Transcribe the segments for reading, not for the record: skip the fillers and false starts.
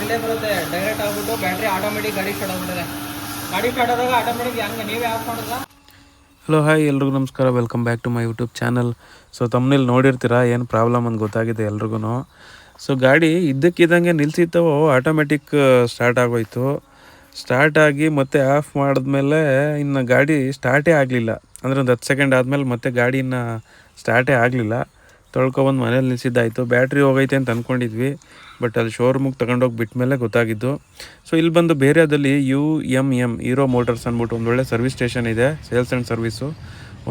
ಫ್ರೆಂಡೇ ಬರುತ್ತೆ ಡೈರೆಕ್ಟ್ ಆಗ್ಬಿಟ್ಟು battery automatic ಗಾಡಿ ಸ್ಟಾರ್ಟ್ ಆಗ್ಬಿಟ್ಟಿದೆ. ಗಾಡಿ ಸ್ಟಾರ್ಟ್ ಆದಾಗ ಆಟೋಮೆಟಿಕ್ ಹೆಂಗೆ ನೀವೇ ಆಫ್ ಮಾಡೋದಾ? ಹಲೋ ಹಾಯ್ ಎಲ್ರಿಗೂ ನಮಸ್ಕಾರ, welcome back to my YouTube channel. So ತಮ್ಮನೇಲಿ ನೋಡಿರ್ತೀರಾ ಏನು ಪ್ರಾಬ್ಲಮ್ ಅಂತ ಗೊತ್ತಾಗಿದೆ ಎಲ್ರಿಗೂ. ಸೊ ಗಾಡಿ ಇದ್ದಕ್ಕಿದ್ದಂಗೆ ನಿಲ್ಸಿತ್ತು, ಆಟೋಮೆಟಿಕ್ ಸ್ಟಾರ್ಟ್ ಆಗೋಯ್ತು. ಸ್ಟಾರ್ಟ್ ಆಗಿ ಮತ್ತೆ ಆಫ್ ಮಾಡಿದ್ಮೇಲೆ ಇನ್ನು ಗಾಡಿ ಸ್ಟಾರ್ಟೇ ಆಗಲಿಲ್ಲ. ಅಂದರೆ ಒಂದು 10 ಸೆಕೆಂಡ್ ಆದಮೇಲೆ ಮತ್ತೆ ಗಾಡಿನ ಸ್ಟಾರ್ಟೇ ಆಗಲಿಲ್ಲ. ತೊಳ್ಕೊಬಂದು ಮನೇಲಿ ನಿಲ್ಸಿದ್ದಾಯಿತು. ಬ್ಯಾಟ್ರಿ ಹೋಗೈತೆ ಅಂತ ಅಂದ್ಕೊಂಡಿದ್ವಿ, ಬಟ್ ಅಲ್ಲಿ ಶೋರೂಮಿಗೆ ತಗೊಂಡೋಗಿ ಬಿಟ್ಮೇಲೆ ಗೊತ್ತಾಗಿದ್ದು. ಸೊ ಇಲ್ಲಿ ಬಂದು ಬೇರೆದಲ್ಲಿ UMM ಹೀರೋ ಮೋಟರ್ಸ್ ಅಂದ್ಬಿಟ್ಟು ಒಂದು ಒಳ್ಳೆ ಸರ್ವಿಸ್ ಸ್ಟೇಷನ್ ಇದೆ, sales and service.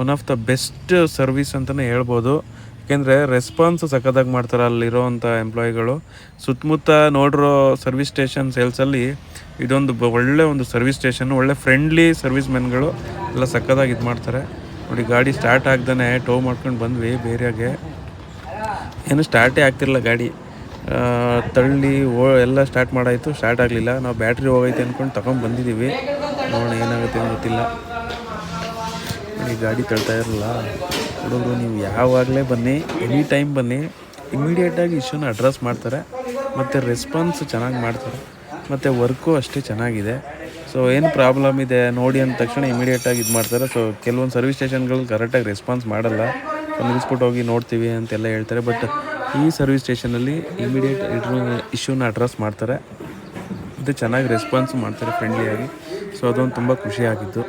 One of the best service ಅಂತಲೇ ಹೇಳ್ಬೋದು. ಯಾಕೆಂದರೆ ರೆಸ್ಪಾನ್ಸ್ ಸಖತ್ತಾಗಿ ಮಾಡ್ತಾರೆ ಅಲ್ಲಿರೋವಂಥ ಎಂಪ್ಲಾಯಿಗಳು. ಸುತ್ತಮುತ್ತ ನೋಡಿರೋ ಸರ್ವಿಸ್ ಸ್ಟೇಷನ್ ಸೇಲ್ಸಲ್ಲಿ ಇದೊಂದು ಒಳ್ಳೆ ಒಂದು ಸರ್ವಿಸ್ ಸ್ಟೇಷನ್. ಒಳ್ಳೆ ಫ್ರೆಂಡ್ಲಿ ಸರ್ವಿಸ್ ಮೆನ್ಗಳು ಎಲ್ಲ ಸಖತ್ತಾಗಿ ಇದು ಮಾಡ್ತಾರೆ. ನೋಡಿ, ಗಾಡಿ ಸ್ಟಾರ್ಟ್ ಆಗ್ದೇ ಟೋ ಮಾಡ್ಕೊಂಡು ಬಂದ್ವಿ ಬೇರೆಗೆ. ಏನು ಸ್ಟಾರ್ಟೇ ಆಗ್ತಿರಲಿಲ್ಲ ಗಾಡಿ. ತಳ್ಳಿ ಎಲ್ಲ ಸ್ಟಾರ್ಟ್ ಮಾಡಾಯಿತು, ಸ್ಟಾರ್ಟ್ ಆಗಲಿಲ್ಲ. ನಾವು ಬ್ಯಾಟ್ರಿ ಹೋಗೈತೆ ಅಂದ್ಕೊಂಡು ತಗೊಂಡು ಬಂದಿದ್ದೀವಿ. ನೋಡೋಣ ಏನಾಗುತ್ತೆ ಅಂತ ಗೊತ್ತಿಲ್ಲ. ನೋಡಿ, ಗಾಡಿ ತಳ್ತಾ ಇರಲ್ಲ ಹುಡುಗರು. ನೀವು ಯಾವಾಗಲೇ ಬನ್ನಿ, ಎನಿ ಟೈಮ್ ಬನ್ನಿ, ಇಮಿಡಿಯೇಟಾಗಿ ಇಶ್ಯೂನ ಅಡ್ರೆಸ್ ಮಾಡ್ತಾರೆ. ಮತ್ತು ರೆಸ್ಪಾನ್ಸ್ ಚೆನ್ನಾಗಿ ಮಾಡ್ತಾರೆ, ಮತ್ತು ವರ್ಕು ಅಷ್ಟೇ ಚೆನ್ನಾಗಿದೆ. ಸೊ ಏನು ಪ್ರಾಬ್ಲಮ್ ಇದೆ ನೋಡಿ ಅಂದ ತಕ್ಷಣ ಇಮಿಡಿಯೇಟಾಗಿ ಇದು ಮಾಡ್ತಾರೆ. ಸೊ ಕೆಲವೊಂದು ಸರ್ವಿಸ್ ಸ್ಟೇಷನ್ಗಳು ಕರೆಕ್ಟಾಗಿ ರೆಸ್ಪಾನ್ಸ್ ಮಾಡಲ್ಲ. ಸೊ ನಿಲ್ಲಿಸ್ಬಿಟ್ಟು ಹೋಗಿ ನೋಡ್ತೀವಿ ಅಂತೆಲ್ಲ ಹೇಳ್ತಾರೆ. ಬಟ್ ಈ ಸರ್ವಿಸ್ ಸ್ಟೇಷನಲ್ಲಿ ಇಮಿಡಿಯೇಟ್ ಇಶ್ಯೂನ ಅಡ್ರೆಸ್ ಮಾಡ್ತಾರೆ, ಮತ್ತು ಚೆನ್ನಾಗಿ ರೆಸ್ಪಾನ್ಸ್ ಮಾಡ್ತಾರೆ ಫ್ರೆಂಡ್ಲಿಯಾಗಿ. ಸೊ ಅದೊಂದು ತುಂಬ ಖುಷಿಯಾಗಿದ್ದು.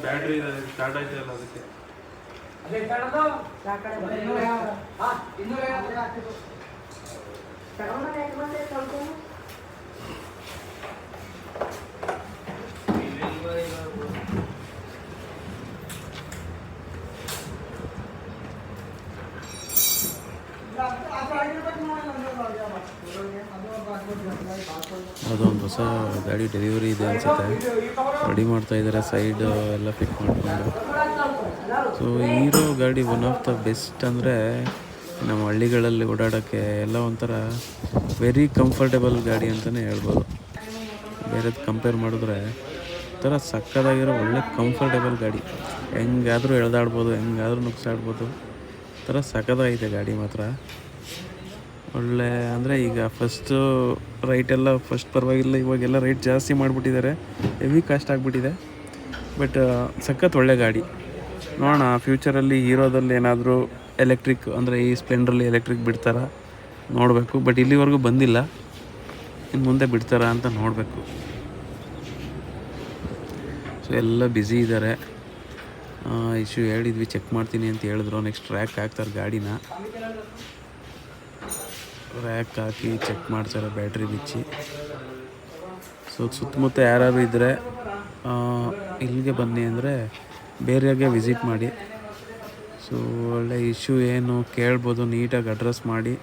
ಬ್ಯಾಟ್ರಿ ಸ್ಟಾರ್ಟ್ ಆಯ್ತಲ್ಲ ಅದಕ್ಕೆ. ಅದೊಂದು ಹೊಸ ಗಾಡಿ ಡೆಲಿವರಿ ಇದೆ ಅನಿಸುತ್ತೆ, ರೆಡಿ ಮಾಡ್ತಾಯಿದ್ದಾರೆ. ಸೈಡ್ ಎಲ್ಲ ಫಿಟ್ ಮಾಡಿಕೊಂಡು. ಸೊ ಹೀರೋ ಗಾಡಿ ಒನ್ ಆಫ್ ದ ಬೆಸ್ಟ್. ಅಂದರೆ ನಮ್ಮ ಹಳ್ಳಿಗಳಲ್ಲಿ ಓಡಾಡೋಕ್ಕೆ ಎಲ್ಲ ಒಂಥರ ವೆರಿ ಕಂಫರ್ಟೇಬಲ್ ಗಾಡಿ ಅಂತಲೇ ಹೇಳ್ಬೋದು. ಬೇರೆದು ಕಂಪೇರ್ ಮಾಡಿದ್ರೆ ಒಂಥರ ಸಕ್ಕತ್ತಾಗಿರೋ ಒಳ್ಳೆ ಕಂಫರ್ಟೇಬಲ್ ಗಾಡಿ. ಹೆಂಗಾದರೂ ಎಳೆದಾಡ್ಬೋದು, ಹೆಂಗಾದರೂ ನುಗ್ಸಾಡ್ಬೋದು. ಒಂಥರ ಸಕ್ಕತ್ತಾಗಿದೆ ಗಾಡಿ ಮಾತ್ರ. ಒಳ್ಳೆ ಅಂದರೆ ಈಗ ಫಸ್ಟು ರೈಟೆಲ್ಲ ಫಸ್ಟ್ ಪರವಾಗಿಲ್ಲ, ಇವಾಗೆಲ್ಲ ರೇಟ್ ಜಾಸ್ತಿ ಮಾಡಿಬಿಟ್ಟಿದ್ದಾರೆ, ಹೆವಿ ಕಾಸ್ಟ್ ಆಗಿಬಿಟ್ಟಿದೆ. ಬಟ್ ಸಖತ್ ಒಳ್ಳೆ ಗಾಡಿ. ನೋಡೋಣ ಫ್ಯೂಚರಲ್ಲಿ ಹೀರೋದಲ್ಲಿ ಏನಾದರೂ ಎಲೆಕ್ಟ್ರಿಕ್, ಅಂದರೆ ಈ ಸ್ಪ್ಲೆಂಡ್ರಲ್ಲಿ ಎಲೆಕ್ಟ್ರಿಕ್ ಬಿಡ್ತಾರಾ ನೋಡಬೇಕು. ಬಟ್ ಇಲ್ಲಿವರೆಗೂ ಬಂದಿಲ್ಲ, ಇನ್ನು ಮುಂದೆ ಬಿಡ್ತಾರಾ ಅಂತ ನೋಡಬೇಕು. ಸೊ ಎಲ್ಲ ಬ್ಯುಸಿ ಇದ್ದಾರೆ. ಇಶ್ಯೂ ಹೇಳಿದ್ವಿ, ಚೆಕ್ ಮಾಡ್ತೀನಿ ಅಂತ ಹೇಳಿದ್ರು. ನೆಕ್ಸ್ಟ್ ಟ್ರ್ಯಾಕ್ ಹಾಕ್ತಾರೆ ಗಾಡಿನ, ರ್ಯಾಕ್ ಹಾಕಿ ಚೆಕ್ ಮಾಡ್ತಾರೆ ಬ್ಯಾಟ್ರಿ ಬಿಚ್ಚಿ. ಸೊ ಸುತ್ತಮುತ್ತ ಯಾರು ಇದ್ದರೆ ಇಲ್ಲಿಗೆ ಬನ್ನಿ ಅಂದರೆ ಬೇರೆಗೆ ವಿಸಿಟ್ ಮಾಡಿ. ಸೊ ಒಳ್ಳೆ ಇಶ್ಯೂ ಏನು ಕೇಳ್ಬೋದು, ನೀಟಾಗಿ ಅಡ್ರೆಸ್ ಮಾಡಿ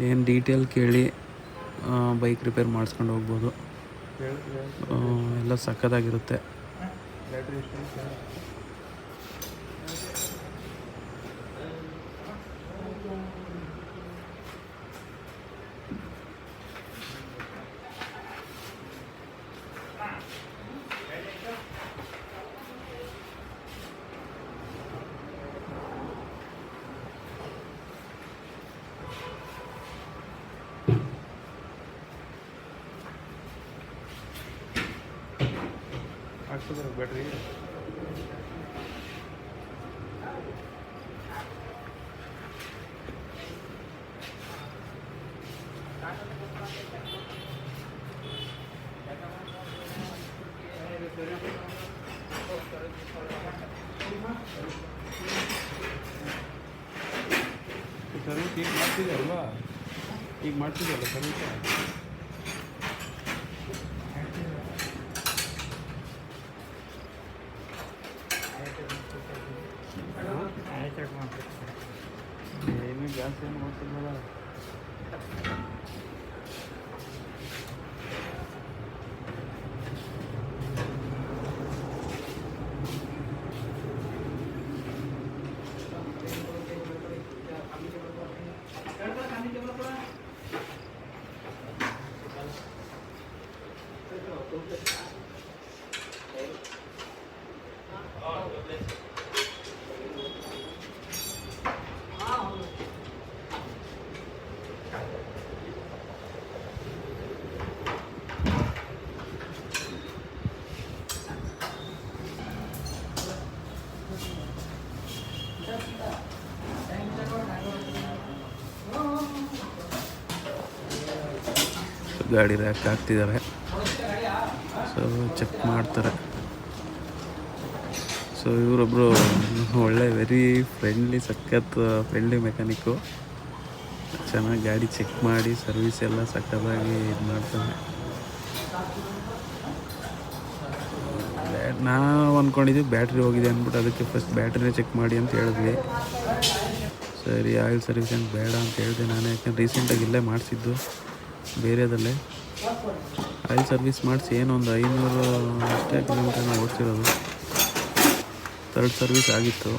ಏನು ಡೀಟೇಲ್ ಕೇಳಿ ಬೈಕ್ ರಿಪೇರ್ ಮಾಡಿಸ್ಕೊಂಡು ಹೋಗ್ಬೋದು. ಎಲ್ಲ ಸಕ್ಕತ್ತಾಗಿರುತ್ತೆ. ಬ್ಯಾಟ್ರಿ ಸರ್ವಿಸ್ ಈಗ ಮಾಡ್ತಿದೆ ಅಲ್ವಾ, ಈಗ ಮಾಡ್ತಿದೆಯಲ್ಲ ಸರ್ವಿಸ್. ಏನು ಜಾಸ್ತಿ ಏನು ಮಾಡ್ತಿಲ್ಲ. ಗಾಡಿ ರ್ಯಾಕ್ ಹಾಕ್ತಿದ್ದಾರೆ. ಸೊ ಚೆಕ್ ಮಾಡ್ತಾರೆ. ಸೊ ಇವರೊಬ್ಬರು ಒಳ್ಳೆ ವೆರಿ ಫ್ರೆಂಡ್ಲಿ, ಸಖತ್ ಫ್ರೆಂಡ್ಲಿ ಮೆಕ್ಯಾನಿಕ್ಕು. ಚೆನ್ನಾಗಿ ಗಾಡಿ ಚೆಕ್ ಮಾಡಿ ಸರ್ವಿಸ್ ಎಲ್ಲ ಸಖತ್ತಾಗಿ ಇದು ಮಾಡ್ತಾರೆ. ನಾವು ಅಂದ್ಕೊಂಡಿದ್ವಿ ಬ್ಯಾಟ್ರಿ ಹೋಗಿದೆ ಅಂದ್ಬಿಟ್ಟು ಅದಕ್ಕೆ ಫಸ್ಟ್ ಬ್ಯಾಟ್ರಿನೇ ಚೆಕ್ ಮಾಡಿ ಅಂತ ಹೇಳಿದ್ವಿ. ಸರಿ ಆಯಿಲ್ ಸರ್ವಿಸ್ ಏನು ಬೇಡ ಅಂತ ಹೇಳಿದೆ ನಾನು, ಯಾಕಂದ್ರೆ ರೀಸೆಂಟಾಗಿ ಇಲ್ಲೇ ಮಾಡಿಸಿದ್ದು ಬೇರೆದಲ್ಲೇ. ಆಯಿಲ್ ಸರ್ವಿಸ್ ಮಾಡಿಸಿ ಏನೋ ಒಂದು 500 ಅಷ್ಟೇ ಕಿಲೋಮೀಟರ್ನ ಓಡಿಸಿರೋದು. 3rd ಸರ್ವಿಸ್ ಆಗಿತ್ತು.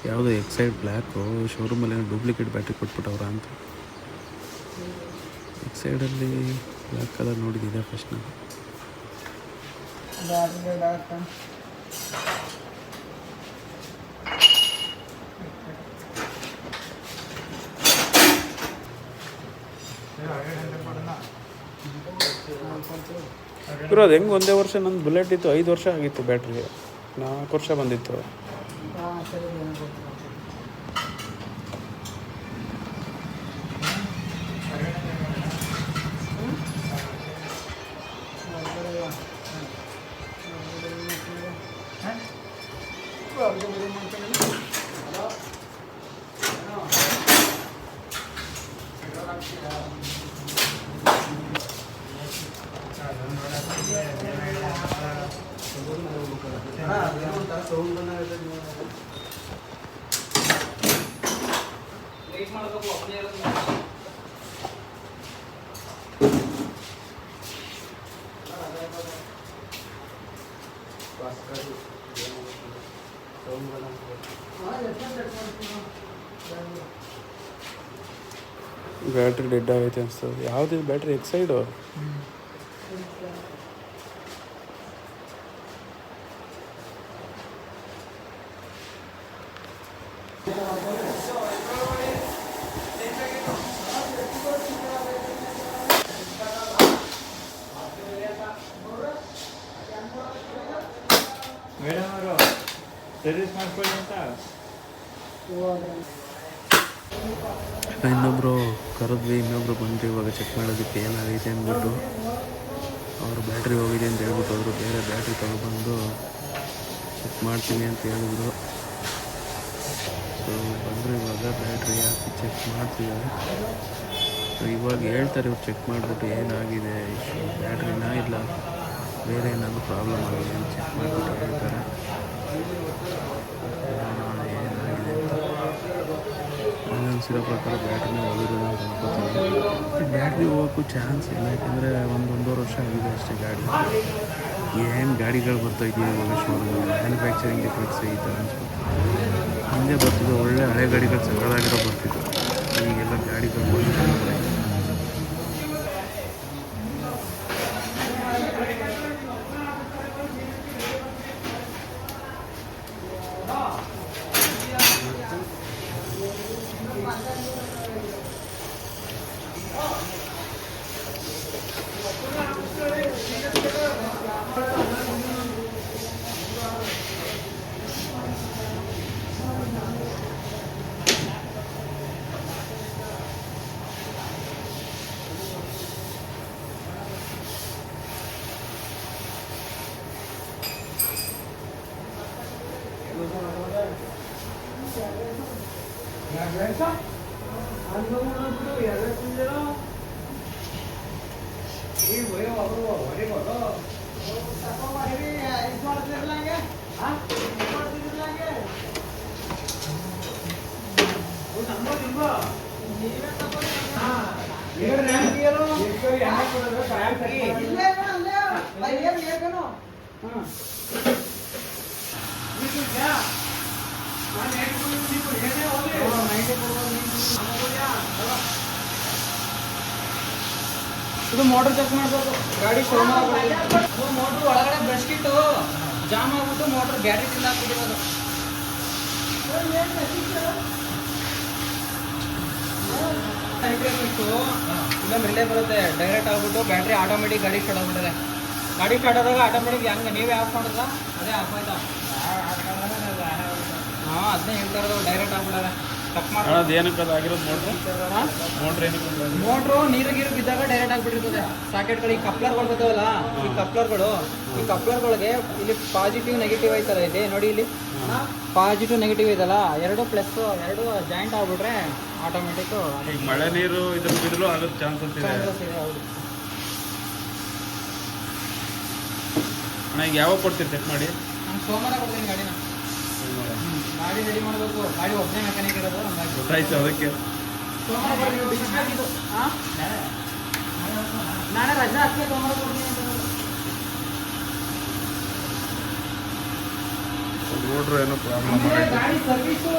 ಯಾವುದೋ ಎಕ್ಸೈಡ್ ಬ್ಲ್ಯಾಕು ಶೋರೂಮಲ್ಲಿ ಏನೋ ಡೂಪ್ಲಿಕೇಟ್ ಬ್ಯಾಟ್ರಿ ಕೊಟ್ಬಿಟ್ಟವ್ರ ಅಂತ. ಎಕ್ಸೈಡಲ್ಲಿ ಬ್ಲ್ಯಾಕ್ ಕಲರ್ ನೋಡಿದ್ದೆ ಫಸ್ಟ್ ನಾನು. ಇವರು ಅದು ಹೆಂಗೆ ಒಂದೇ ವರ್ಷ ನಂದು ಬುಲೆಟ್ ಇತ್ತು 5 ವರ್ಷ ಆಗಿತ್ತು ಬ್ಯಾಟ್ರಿ, 4 ವರ್ಷ ಬಂದಿತ್ತು. ಬ್ಯಾಟ್ರಿ ಡೆಡ್ ಆಗೈತೆ ಅನಿಸ್ತದೆ. ಯಾವುದಿದೆ ಬ್ಯಾಟ್ರಿ? ಎಕ್ಸೈಡು. ಮೇಡಮ್ ಅವರು ಸರ್ವಿಸ್ ಮಾಡ್ಕೊಳ್ಳಿ ಅಂತ ಇನ್ನೊಬ್ಬರು ಕರೆದ್ವಿ, ಇನ್ನೊಬ್ರು ಬಂದು ಇವಾಗ ಚೆಕ್ ಮಾಡೋದಕ್ಕೆ ಏನಾಗೈತೆ ಅಂದ್ಬಿಟ್ಟು. ಅವರು ಬ್ಯಾಟ್ರಿ ಹೋಗಿದೆ ಅಂತ ಹೇಳ್ಬಿಟ್ಟು ಅವರು ಬೇರೆ ಬ್ಯಾಟ್ರಿ ತೊಗೊಬಂದು ಚೆಕ್ ಮಾಡ್ತೀನಿ ಅಂತ ಹೇಳಿದ್ರು. ಸೊ ಬಂದರು ಇವಾಗ ಬ್ಯಾಟ್ರಿ ಹಾಕಿ ಚೆಕ್ ಮಾಡ್ತಿದ್ದಾರೆ. ಸೊ ಇವಾಗ ಹೇಳ್ತಾರೆ ಇವ್ರು ಚೆಕ್ ಮಾಡಿಬಿಟ್ಟು ಏನಾಗಿದೆ, ಬ್ಯಾಟ್ರಿನ ಇಲ್ಲ ಬೇರೆ ಏನಾದರೂ ಪ್ರಾಬ್ಲಮ್ ಆಗಿದೆ ಅಂತ ಚೆಕ್ ಮಾಡಿಬಿಟ್ಟು ಹೇಳ್ತಾರೆ. ಏನಾಗಿದೆ ಅಂತ ಅನಿಸಿರೋ ಪ್ರಕಾರ ಬ್ಯಾಟ್ರಿನ ಹೋಗಿರೋದು ಅಂತ ಅನ್ಕೋತೀನಿ. ಬ್ಯಾಟ್ರಿ ಹೋಗೋಕ್ಕೂ ಚಾನ್ಸ್ ಇಲ್ಲ, ಯಾಕೆಂದರೆ 1-1.5 ವರ್ಷ ಆಗಿದೆ ಅಷ್ಟೇ ಗಾಡಿ. ಏನು ಗಾಡಿಗಳು ಬರ್ತಾಯಿದ್ದೀವಿ ಇವಾಗ ಶೋರೂಮಲ್ಲಿ, ಮ್ಯಾನುಫ್ಯಾಕ್ಚರಿಂಗ್ ಡಿಫೆಕ್ಟ್ಸ್ ಈ ಥರ ಅನ್ಸ್ಬಿಟ್ಟು ಹಿಂದೆ ಬರ್ತಿದ್ದು. ಒಳ್ಳೆ ಹಳೆ ಗಾಡಿಗಳು ಸಕ್ಕದಾಗಿರೋ ಬರ್ತಿತ್ತು. ಈಗೆಲ್ಲ ಗಾಡಿಗಳು ಬಂದು ಇದು ಮೋಟರ್ ಚೆಕ್ ಮಾಡಬೇಕು ಗಾಡಿ ಶೋ ಅದು ಮೋಟ್ರ್ ಒಳಗಡೆ ಬ್ರಷ್ ಕಿಟ್ಟು ಜಾಮ್ ಆಗ್ಬಿಟ್ಟು ಮೋಟ್ರ್ ಬ್ಯಾಟ್ರಿ ತಿಂದು ಹಾಕ್ಬಿಟ್ಟಿರೋದು. ಇಲ್ಲ ಮೇಲೆ ಬರುತ್ತೆ ಡೈರೆಕ್ಟ್ ಆಗ್ಬಿಟ್ಟು ಬ್ಯಾಟ್ರಿ ಆಟೋಮೆಟಿಕ್ ಗಾಡಿ ಸ್ಟಾರ್ಟ್ ಆಗ್ಬಿಟ್ಟಿದೆ. ಗಾಡಿ ಸ್ಟಾರ್ಟ್ ಆದಾಗ ಆಟೋಮೆಟಿಕ್ ಹೆಂಗೆ ನೀವೇ ಆಫ್ ಮಾಡಿದ್ರ ಅದೇ ಆಫ್ ಆಯ್ತಾ? ಹಾಂ ಅದನ್ನೇ ಹೇಳ್ತಾ ಇರೋದು, ಡೈರೆಕ್ಟ್ ಆಗ್ಬಿಡಾರೆ ಕಟ್ ಮಾಡಿ. ಅದು ಏನಕ್ಕೆ ಅದು ಆಗಿರೋದು ಮೋಟ್ರ್ ಏನಕ್ಕೆ ಮೋಟ್ರು ನೀರು ಬಿದ್ದಾಗ ಡೈರೆಕ್ಟ್ ಆಗಿಬಿಟ್ಟಿರ್ತದೆ. ಸಾಕೆಟ್ಗಳು ಈ ಕಪ್ಲರ್ಗಳು ಬರ್ತಾವಲ್ಲ, ಈ ಕಪ್ಲರ್ಗಳಿಗೆ ಇಲ್ಲಿ ಪಾಸಿಟಿವ್ ನೆಗೆಟಿವ್ ಐತಲ್ಲ, ಇಲ್ಲಿ ನೋಡಿ, ಇಲ್ಲಿ ಪಾಸಿಟಿವ್ ನೆಗೆಟಿವ್ ಇದಲ್ಲ, ಎರಡು ಪ್ಲಸ್ ಎರಡು ಜಾಯಿಂಟ್ ಆಗ್ಬಿಟ್ರೆ ಆಟೋಮೆಟಿಕ್ ಈಗ ಮಳೆ ನೀರು ಇದ್ರ ಬಿದ್ದಲು ಆಗೋದು ಚಾನ್ಸಸ್ ಇದೆ. ಹೌದು. ಅಣ್ಣ ಈಗ ಯಾವಾಗ ಕೊಡ್ತೀರಿ ಚೆಕ್ ಮಾಡಿ? ನಾನು ಸೋಮವಾರ ಕೊಡ್ತೀನಿ ಗಾಡಿನ. ಗಾಡಿ ರೆಡಿ ಮಾಡಬೇಕು, ಗಾಡಿ ಒಬ್ಬನೇ ಮೆಕ್ಯಾನಿಕ್ ಇರೋದು. ಗೊತ್ತಾಯ್ತು, ಅದಕ್ಕೆ ಸೋಮವಾರ ಕೊಡ್ತೀನಿ. ಹಾಂ, ನಾಳೆ ರಜೆ ಹಾಕಿ ಸೋಮವಾರ ಕೊಡ್ತೀನಿ ಅಂತ. ನೋಡ್ರು ಏನೋ ಪ್ರಾಬ್ಲಮ್. ಗಾಡಿ ಸರ್ವಿಸು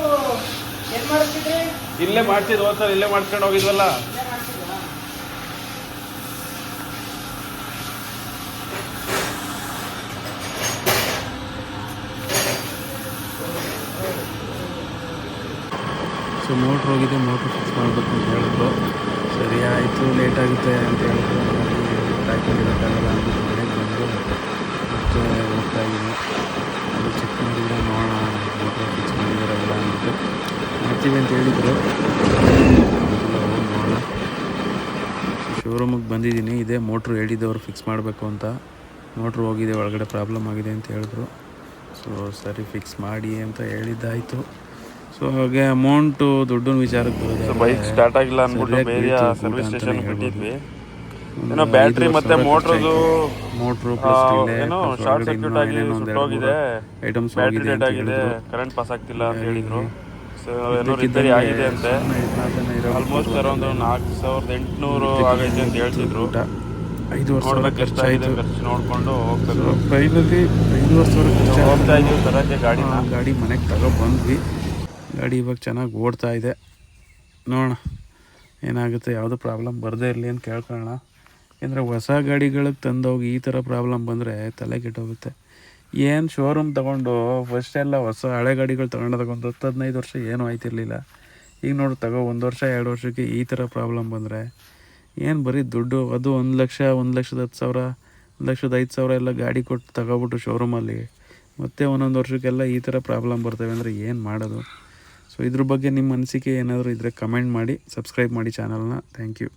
ಏನು ಮಾಡಿಸ್ತಿದ್ರಿ? ಇಲ್ಲೇ ಮಾಡ್ತಿದ್ವಿ, ಹೋದ್ ಸರ್ ಇಲ್ಲೇ ಮಾಡ್ಕೊಂಡು ಹೋಗಿದ್ವಲ್ಲ. ಸೊ ಮೋಟ್ರ್ ಹೋಗಿದೆ, ಮೋಟ್ರ್ ಫಿಕ್ಸ್ ಮಾಡಬೇಕು ಅಂತ ಹೇಳಿದ್ರು. ಸರಿ ಆಯಿತು, ಲೇಟ್ ಆಗುತ್ತೆ ಅಂತ ಹೇಳಿದ್ರು. ಕಾಯ್ಕೊಂಡಿರೋಕ್ಕಾಗಲ್ಲ ಅಂದ್ಬಿಟ್ಟು ಮನೆಗೆ ಬಂದು ಮತ್ತೆ ಹೋಗ್ತಾ ಇದ್ದೀನಿ. ಅದು ಚೆಕ್ ಮಾಡಿದರೆ ನೋಡೋಣ ಮೋಟ್ರ್ ಫಿಕ್ಸ್ ಮಾಡಿದ್ದಾರೆ ಇಲ್ಲ ಅಂದ್ಬಿಟ್ಟು ಮಾಡ್ತೀವಿ ಅಂತ ಹೇಳಿದರು. ಹೋಗಿ ನೋಡೋಣ. ಶೋರೂಮಿಗೆ ಬಂದಿದ್ದೀನಿ. ಇದೇ ಮೋಟ್ರು ಹೇಳಿದ್ದವ್ರು ಫಿಕ್ಸ್ ಮಾಡಬೇಕು ಅಂತ. ಮೋಟ್ರು ಹೋಗಿದೆ, ಒಳಗಡೆ ಪ್ರಾಬ್ಲಮ್ ಆಗಿದೆ ಅಂತ ಹೇಳಿದ್ರು. ಸೊ ಸರಿ ಫಿಕ್ಸ್ ಮಾಡಿ ಅಂತ ಹೇಳಿದ್ದಾಯಿತು. ಸೊ ಹಾಗೆ ಅಮೌಂಟು ದುಡ್ಡಿನ ವಿಚಾರಕ್ಕೆ ಬರೋದು, ಬೈಕ್ ಸ್ಟಾರ್ಟ್ ಆಗಿಲ್ಲ ಅಂದ್ಬಿಟ್ಟು ಬೇರೆ ಸರ್ವಿಸ್ ಸ್ಟೇಷನ್ ಬಿಟ್ಟಿದ್ವಿ. ಏನೋ ಬ್ಯಾಟ್ರಿ ಮತ್ತೆ ಮೋಟ್ರದು ಏನೋ ಶಾರ್ಟ್ ಸರ್ಕ್ಯೂಟ್ ಆಗಿ ಸುಟ್ಟೋಗಿದೆ, ಬ್ಯಾಟ್ರಿ ಡೆಡ್ ಆಗಿದೆ, ಕರೆಂಟ್ ಪಾಸ್ ಆಗ್ತಿಲ್ಲ ಅಂತ ಹೇಳಿದ್ರು. ಸೊ ಏನೋ ರಿಪೇರಿ ಆಗಿದೆ ಅಂತೆ. ಆಲ್ಮೋಸ್ಟ್ ಅರೌಂಡ್ 4800 ಆಗೈತೆ ಅಂತ ಹೇಳ್ತಿದ್ರು. 5 ವರ್ಷ ನೋಡ್ಬೇಕು ಎಷ್ಟಾಗಿದೆ ಖರ್ಚು ನೋಡಿಕೊಂಡು ಹೋಗ್ಬೇಕು. ಫೈನಲಿ 5 ವರ್ಷ ಹೋಗ್ತಾ ಇದ್ದೀವಿ ತರಕ್ಕೆ ಗಾಡಿ ಮನೆಗೆ ತಗೊಬಂದ್ವಿ. ಗಾಡಿ ಇವಾಗ ಚೆನ್ನಾಗಿ ಓಡ್ತಾ ಇದೆ. ನೋಡೋಣ ಏನಾಗುತ್ತೆ, ಯಾವುದೋ ಪ್ರಾಬ್ಲಮ್ ಬರದೇ ಇರಲಿ ಅಂತ ಕೇಳ್ಕೊಳ್ಳೋಣ. ಯಾಕೆಂದರೆ ಹೊಸ ಗಾಡಿಗಳಿಗೆ ತಂದೋಗಿ ಈ ಥರ ಪ್ರಾಬ್ಲಮ್ ಬಂದರೆ ತಲೆ ಕೆಟ್ಟೋಗುತ್ತೆ. ಏನು ಶೋರೂಮ್ ತೊಗೊಂಡು ಫಸ್ಟೆಲ್ಲ ಹೊಸ ಹಳೆ ಗಾಡಿಗಳು ತೊಗೊಂಡಾಗ ಒಂದು 10-15 ವರ್ಷ ಏನೂ ಆಯ್ತಿರಲಿಲ್ಲ. ಈಗ ನೋಡಿ 1 ವರ್ಷ 2 ವರ್ಷಕ್ಕೆ ಈ ಥರ ಪ್ರಾಬ್ಲಮ್ ಬಂದರೆ ಏನು ಬರೀ ದುಡ್ಡು. ಅದು 1 ಲಕ್ಷ, 1,10,000, 1,05,000 ಎಲ್ಲ ಗಾಡಿ ಕೊಟ್ಟು ತಗೊಬಿಟ್ಟು ಶೋರೂಮಲ್ಲಿ ಮತ್ತೆ ಒಂದೊಂದು ವರ್ಷಕ್ಕೆಲ್ಲ ಈ ಥರ ಪ್ರಾಬ್ಲಮ್ ಬರ್ತವೆ ಅಂದರೆ ಏನು ಮಾಡೋದು? ಸೊ ಇದ್ರ ಬಗ್ಗೆ ನಿಮ್ಮ ಅನಿಸಿಕೆ ಏನಾದರೂ ಇದ್ದರೆ ಕಮೆಂಟ್ ಮಾಡಿ, ಸಬ್ಸ್ಕ್ರೈಬ್ ಮಾಡಿ ಚಾನಲ್ನ. Thank you.